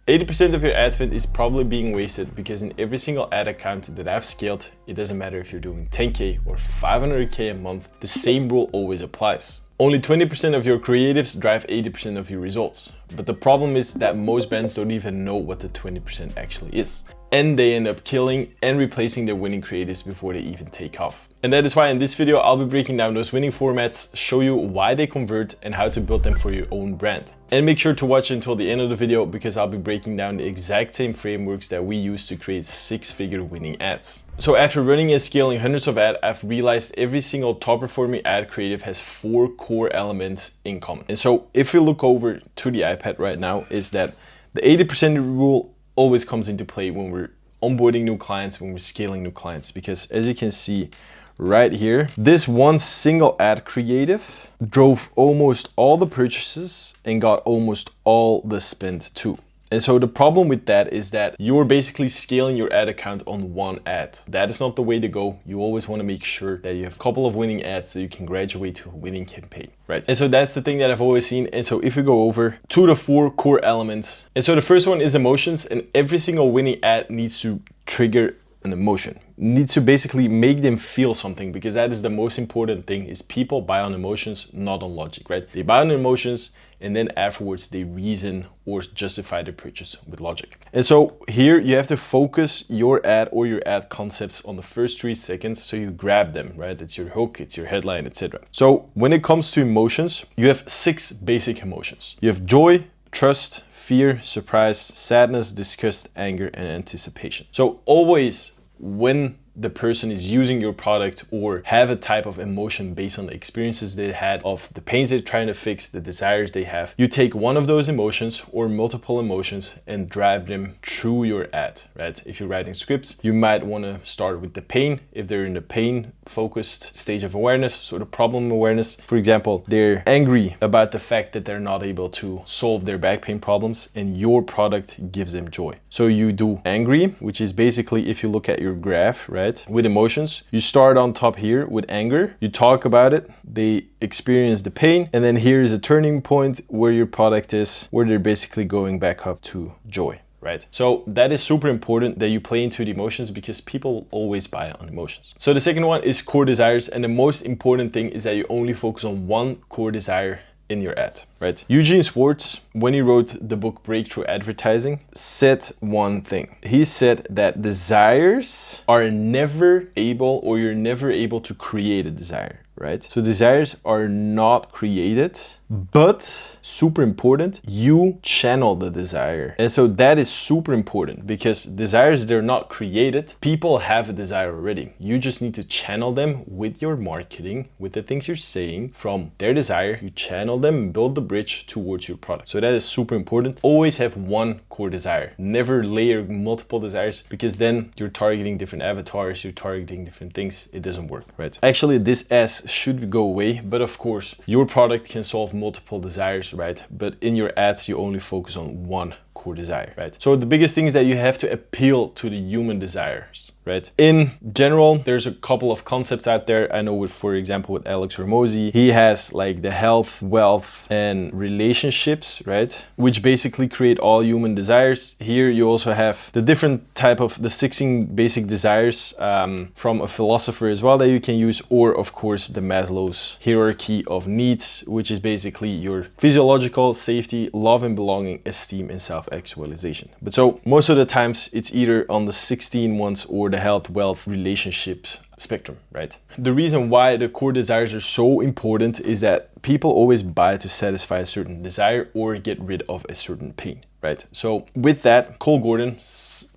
80% of your ad spend is probably being wasted because in every single ad account that I've scaled, it doesn't matter if you're doing 10K or 500K a month, the same rule always applies. Only 20% of your creatives drive 80% of your results. But the problem is that most brands don't even know what the 20% actually is. And they end up killing and replacing their winning creatives before they even take off. And that is why in this video, I'll be breaking down those winning formats, show you why they convert and how to build them for your own brand. And make sure to watch until the end of the video because I'll be breaking down the exact same frameworks that we use to create six-figure winning ads. So after running and scaling hundreds of ads, I've realized every single top performing ad creative has 4 core elements in common. And so if we look over to the iPad right now, is that the 80% rule always comes into play when we're onboarding new clients, when we're scaling new clients. Because as you can see right here, this one single ad creative drove almost all the purchases and got almost all the spend too. And so the problem with that is that you're basically scaling your ad account on one ad. That is not the way to go. You always want to make sure that you have a couple of winning ads so you can graduate to a winning campaign, right? And so that's the thing that I've always seen. And so if we go over to the 4 core elements, and so the first one is emotions, and every single winning ad needs to trigger an emotion. Needs to basically make them feel something, because that is the most important thing, is people buy on emotions, not on logic, right? They buy on emotions and then afterwards they reason or justify the purchase with logic. And so here you have to focus your ad or your ad concepts on the first 3 seconds so you grab them, right? It's your hook, it's your headline, etc. So when it comes to emotions, you have 6 basic emotions. You have joy, trust, fear, surprise, sadness, disgust, anger, and anticipation. So always when the person is using your product or have a type of emotion based on the experiences they had of the pains they're trying to fix, the desires they have, you take one of those emotions or multiple emotions and drive them through your ad, right? If you're writing scripts, you might want to start with the pain if they're in the pain focused stage of awareness, so the problem awareness. For example, they're angry about the fact that they're not able to solve their back pain problems and your product gives them joy. So you do angry, which is basically, if you look at your graph, right? With emotions, you start on top here with anger, you talk about it, they experience the pain, and then here is a turning point where your product is, where they're basically going back up to joy, right? So that is super important that you play into the emotions because people always buy on emotions. So the second one is core desires, and the most important thing is that you only focus on one core desire in your ad, right? Eugene Schwartz, when he wrote the book Breakthrough Advertising, said one thing. He said that desires are never able, or you're never able to create a desire, right? So desires are not created, but super important, you channel the desire. And so that is super important because desires, they're not created. People have a desire already. You just need to channel them with your marketing, with the things you're saying from their desire. You channel them, build the bridge towards your product. So that is super important. Always have one core desire. Never layer multiple desires because then you're targeting different avatars, you're targeting different things. It doesn't work, right? Actually, this S should go away, but of course, your product can solve multiple desires, right? But in your ads, you only focus on one core desire, right? So the biggest thing is that you have to appeal to the human desires, right? In general, there's a couple of concepts out there. I know with, for example, with Alex Hormozy, he has like the health, wealth, and relationships, right? Which basically create all human desires. Here you also have the different type of the 16 basic desires from a philosopher as well that you can use, or of course the Maslow's hierarchy of needs, which is basically your physiological, safety, love and belonging, esteem, and self-actualization. But so most of the times it's either on the 16 ones or the health, wealth, relationships spectrum, right? The reason why the core desires are so important is that people always buy to satisfy a certain desire or get rid of a certain pain, right? So with that, Cole Gordon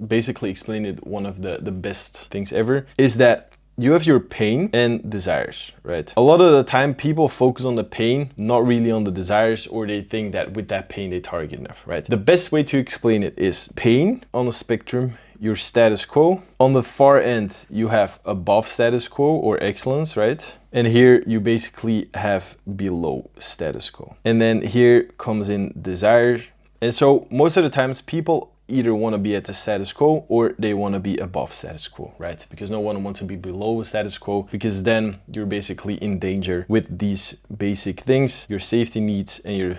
basically explained it, one of the best things ever, is that you have your pain and desires, right? A lot of the time people focus on the pain, not really on the desires, or they think that with that pain they target enough, right? The best way to explain it is pain on the spectrum, your status quo. On the far end, you have above status quo or excellence, right? And here you basically have below status quo. And then here comes in desire. And so most of the times people either want to be at the status quo or they want to be above status quo, right? Because no one wants to be below status quo, because then you're basically in danger with these basic things, your safety needs and your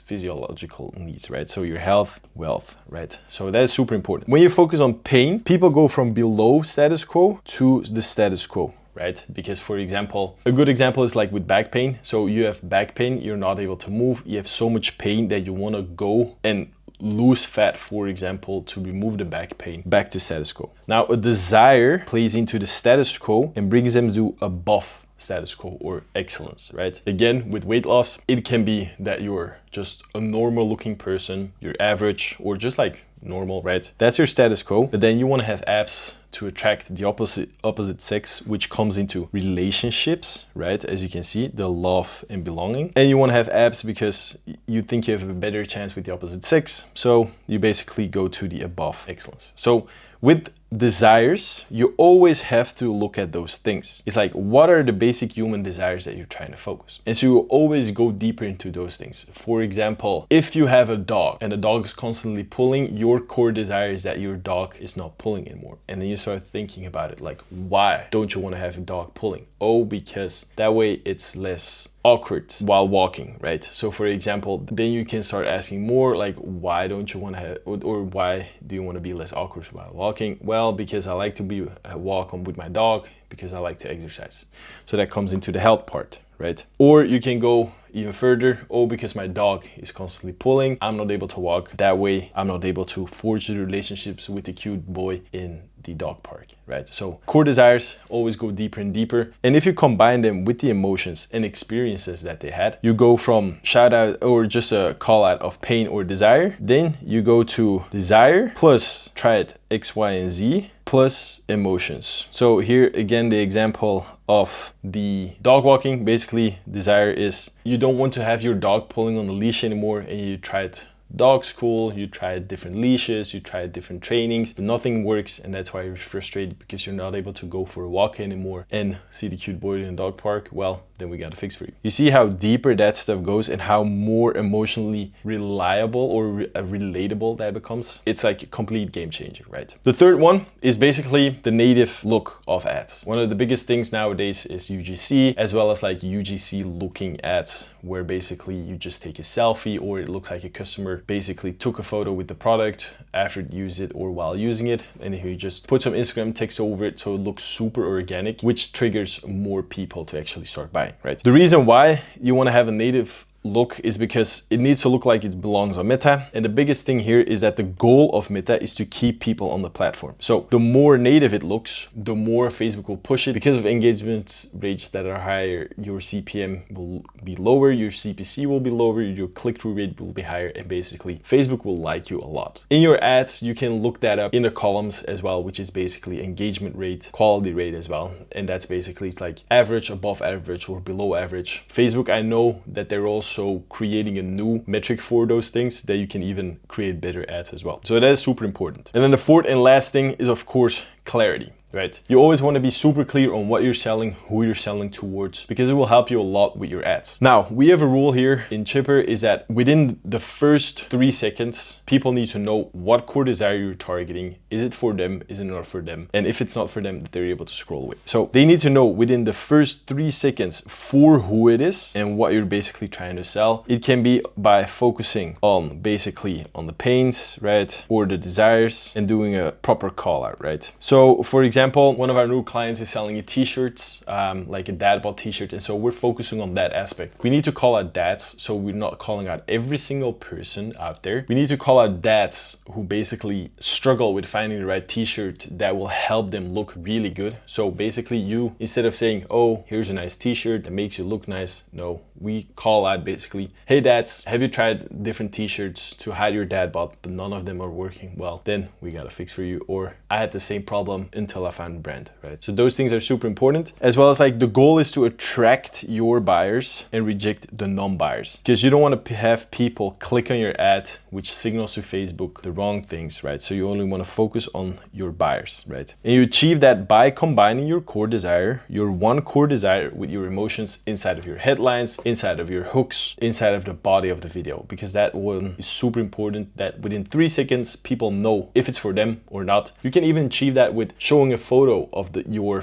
physiological needs, right? So your health, wealth, right? So that's super important. When you focus on pain, people go from below status quo to the status quo, right? Because for example, a good example is like with back pain. So you have back pain, you're not able to move, you have so much pain that you want to go and lose fat, for example, to remove the back pain back to status quo. Now a desire plays into the status quo and brings them to above status quo or excellence, right? Again, with weight loss, it can be that you're just a normal looking person, you're average or just like normal, right? That's your status quo. But then you want to have abs to attract the opposite sex, which comes into relationships, right? As you can see, the love and belonging. And you want to have abs because you think you have a better chance with the opposite sex. So you basically go to the above excellence. So with desires, you always have to look at those things. It's like, what are the basic human desires that you're trying to focus? And so you always go deeper into those things. For example, if you have a dog and the dog is constantly pulling, your core desire is that your dog is not pulling anymore. And then you start thinking about it, like, why don't you want to have a dog pulling? Oh, because that way it's less awkward while walking, right? So for example, then you can start asking more like, why don't you want to have, or why do you want to be less awkward while walking? Well, because I like to be walk on with my dog, because I like to exercise. So that comes into the health part, right? Or you can go even further. Oh, because my dog is constantly pulling, I'm not able to walk. That way, I'm not able to forge the relationships with the cute boy in the dog park, right? So core desires always go deeper and deeper. And if you combine them with the emotions and experiences that they had, you go from shout out or just a call out of pain or desire. Then you go to desire plus try it X, Y, and Z plus emotions. So here again, the example of the dog walking, basically desire is you don't want to have your dog pulling on the leash anymore, and you tried dog school, you tried different leashes, you tried different trainings, but nothing works, and that's why you're frustrated because you're not able to go for a walk anymore and see the cute boy in the dog park. Well, then we got a fix for you. You see how deeper that stuff goes and how more emotionally reliable or relatable that becomes? It's like a complete game changer, right? The third one is basically the native look of ads. One of the biggest things nowadays is UGC, as well as like UGC looking ads, where basically you just take a selfie or it looks like a customer basically took a photo with the product after it used it or while using it, and you just put some Instagram text over it so it looks super organic, which triggers more people to actually start buying, right? The reason why you want to have a native look is because it needs to look like it belongs on Meta. And the biggest thing here is that the goal of Meta is to keep people on the platform. So the more native it looks, the more Facebook will push it. Because of engagement rates that are higher, your CPM will be lower, your CPC will be lower, your click-through rate will be higher, and basically Facebook will like you a lot. In your ads, you can look that up in the columns as well, which is basically engagement rate, quality rate as well. And that's basically, it's like average, above average, or below average. Facebook, I know that they're also creating a new metric for those things that you can even create better ads as well. So that is super important. And then the fourth and last thing is, of course, clarity. Right? You always want to be super clear on what you're selling, who you're selling towards, because it will help you a lot with your ads. Now, we have a rule here in Chipper is that within the first 3 seconds, people need to know what core desire you're targeting. Is it for them? Is it not for them? And if it's not for them, they're able to scroll away. So they need to know within the first 3 seconds for who it is and what you're basically trying to sell. It can be by focusing on basically on the pains, right? Or the desires, and doing a proper call out, right? So for example, one of our new clients is selling a t-shirt, like a dad bod t-shirt. And so we're focusing on that aspect. We need to call out dads. So we're not calling out every single person out there. We need to call out dads who basically struggle with finding the right t-shirt that will help them look really good. So basically you, instead of saying, oh, here's a nice t-shirt that makes you look nice. No, we call out basically, hey dads, have you tried different t-shirts to hide your dad bod, but none of them are working? Well, then we got a fix for you. Or I had the same problem until I well-founded brand, right? So those things are super important, as well as like the goal is to attract your buyers and reject the non-buyers, because you don't want to have people click on your ad, which signals to Facebook the wrong things, right? So you only want to focus on your buyers, right? And you achieve that by combining your core desire, your one core desire, with your emotions inside of your headlines, inside of your hooks, inside of the body of the video, because that one is super important, that within 3 seconds people know if it's for them or not. You can even achieve that with showing a photo of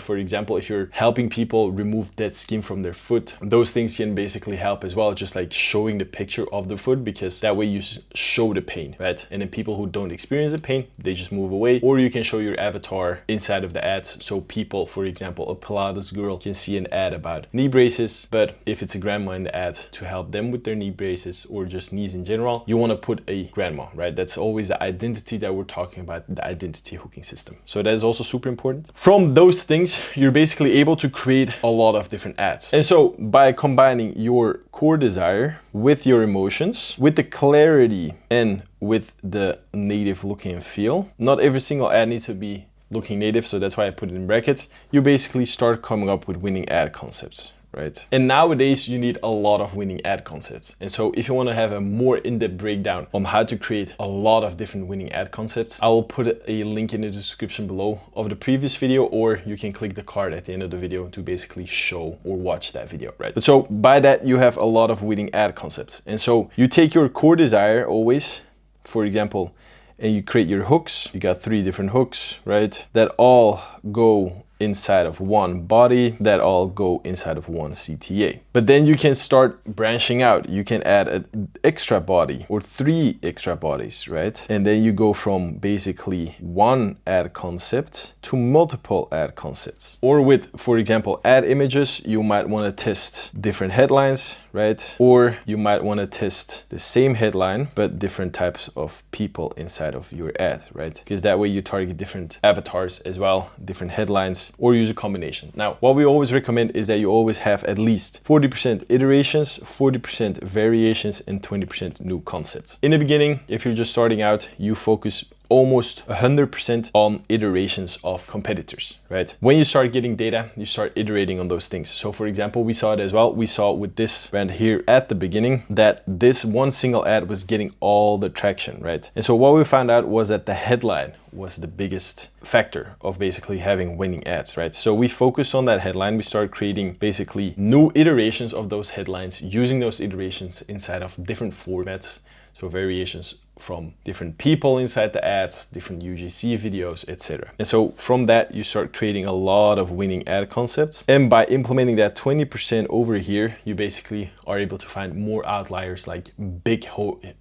for example, if you're helping people remove dead skin from their foot, those things can basically help as well, just like showing the picture of the foot, because that way you show the pain, right? And then people who don't experience the pain, they just move away. Or you can show your avatar inside of the ads, so people, for example, a Pilates girl can see an ad about knee braces, but if it's a grandma in the ad to help them with their knee braces or just knees in general, you want to put a grandma, right? That's always the identity that we're talking about, the identity hooking system. So that is also super important. From those things, you're basically able to create a lot of different ads. And so by combining your core desire with your emotions, with the clarity and with the native look and feel, not every single ad needs to be looking native, so that's why I put it in brackets, you basically start coming up with winning ad concepts, right? And nowadays you need a lot of winning ad concepts. And so if you want to have a more in-depth breakdown on how to create a lot of different winning ad concepts, I will put a link in the description below of the previous video, or you can click the card at the end of the video to basically show or watch that video, right? But so by that, you have a lot of winning ad concepts. And so you take your core desire always, for example, and you create your hooks. You got 3 different hooks, right? That all go inside of one body, that all go inside of one CTA. But then you can start branching out. You can add an extra body or 3 extra bodies, right? And then you go from basically one ad concept to multiple ad concepts. Or with, for example, ad images, you might want to test different headlines, right? Or you might want to test the same headline, but different types of people inside of your ad, right? Because that way you target different avatars as well, different headlines, or use a combination. Now, what we always recommend is that you always have at least 40% iterations, 40% variations, and 20% new concepts. In the beginning, if you're just starting out, you focus almost 100% on iterations of competitors, right? When you start getting data, you start iterating on those things. So for example, we saw it as well. We saw with this brand here at the beginning that this one single ad was getting all the traction, right? And so what we found out was that the headline was the biggest factor of basically having winning ads, right? So we focused on that headline. We started creating basically new iterations of those headlines, using those iterations inside of different formats. So variations from different people inside the ads, different UGC videos, etc. And so from that, you start creating a lot of winning ad concepts. And by implementing that 20% over here, you basically are able to find more outliers, like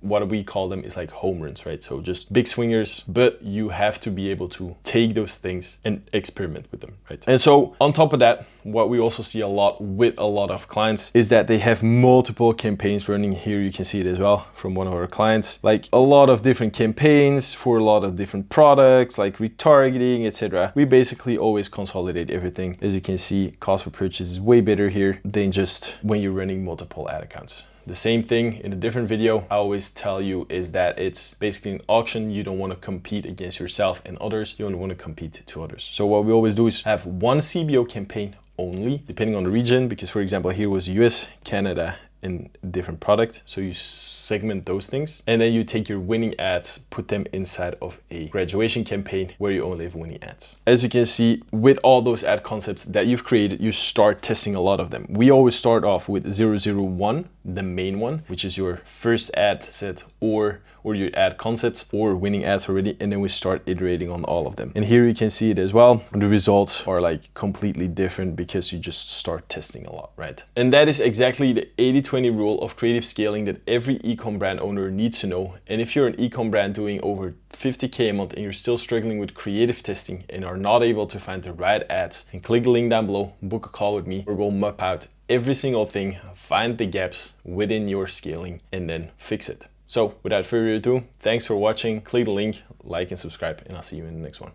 what we call them is like home runs, right? So just big swingers, but you have to be able to take those things and experiment with them, right? And so on top of that, what we also see a lot with a lot of clients is that they have multiple campaigns running. Here you can see it as well from one of our clients, like a lot of different campaigns for a lot of different products, like retargeting, etc. We basically always consolidate everything. As you can see, cost per purchase is way better here than just when you're running multiple ad accounts. The same thing in a different video I always tell you is that it's basically an auction. You don't want to compete against yourself and others. You only want to compete to others. So what we always do is have one CBO campaign only, depending on the region, because for example, here was US, Canada, and different product. So you segment those things, and then you take your winning ads, put them inside of a graduation campaign where you only have winning ads. As you can see, with all those ad concepts that you've created, you start testing a lot of them. We always start off with 001, the main one, which is your first ad set or your ad concepts or winning ads already, and then we start iterating on all of them. And here you can see it as well. The results are like completely different because you just start testing a lot, right? And that is exactly the 80-20 rule of creative scaling that every e-com brand owner needs to know. And if you're an e-com brand doing over 50K a month and you're still struggling with creative testing and are not able to find the right ads, and click the link down below, book a call with me, where we'll map out every single thing, find the gaps within your scaling, and then fix it. So without further ado, thanks for watching. Click the link, like and subscribe, and I'll see you in the next one.